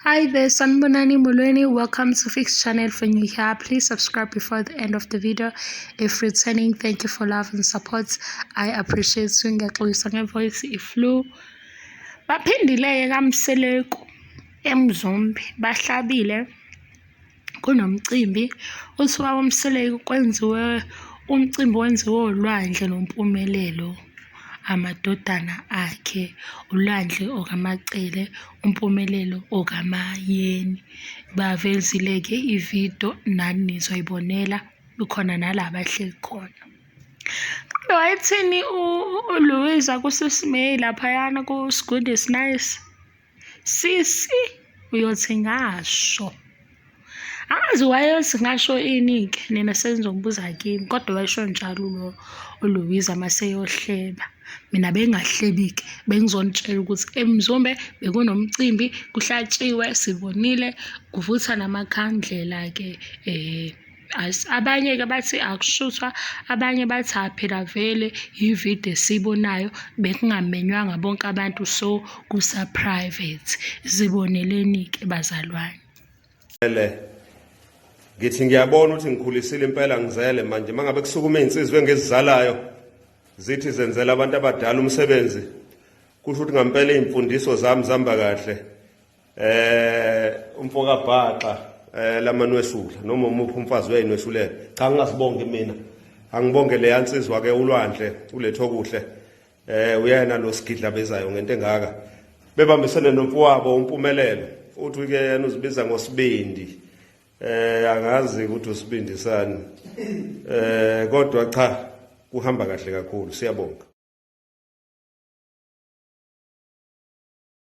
Hi there, Sanbonani Mulweni. Welcome to Fix Channel. For new here, please subscribe before the end of the video. If returning, thank you for love and support. I appreciate swing at least on voice if low. Baphindile Mseleku emzombi bahlabile kunomcimbi uthiwa Mseleku kwenziwe umcimbi wenziwe olwandle nompumelelo amadodana akhe ulwandle okamacele umpumelelo okamayeni bavezile ke ivideo nani nizoyibonela ukhona nalabo ahleli khona. Kambe wayethini uLouisa kuSisimei laphayana ku Good is Nice sisi uyothi ngasho angazi wayethi ngasho ini-ke nina senizobuza kimi kodwa wayesho njalo uLouisa maseyohleba mina bengahlebiki bengizonitshela ukuthi emzombe bekunomcimbi kuhlatshiwe sibonile kuvutha namakhandlela ke abanye ke bathi akushuthwa abanye bathi phela vele ivideo esibonayo bekungammenywanga bonke abantu so kusa private ziboneleni ke bazalwane. Ngithi ngiyabona ukuthi ngikhulisile impela ngizele manje mangabe kusukuma insizwe ngezizalayo zithi zenzela abantu abadala umsebenzi kusho ukuthi ngempela imfundiso zami zihamba kahle umfoka bhaxa lamanwesula noma umuphi umfazi weyinwesulele cha ngingasibonge mina angibonge le yansizwa ke ulwandle uletho kuhle uyena lo sigidla bezayo ngento engaka bebambisene nomfowabo umpumelelo uthi ke yena uzibiza ngosibindi angazi ukuthi usibindisani kodwa cha kuhamba kahle kakhulu siyabonga.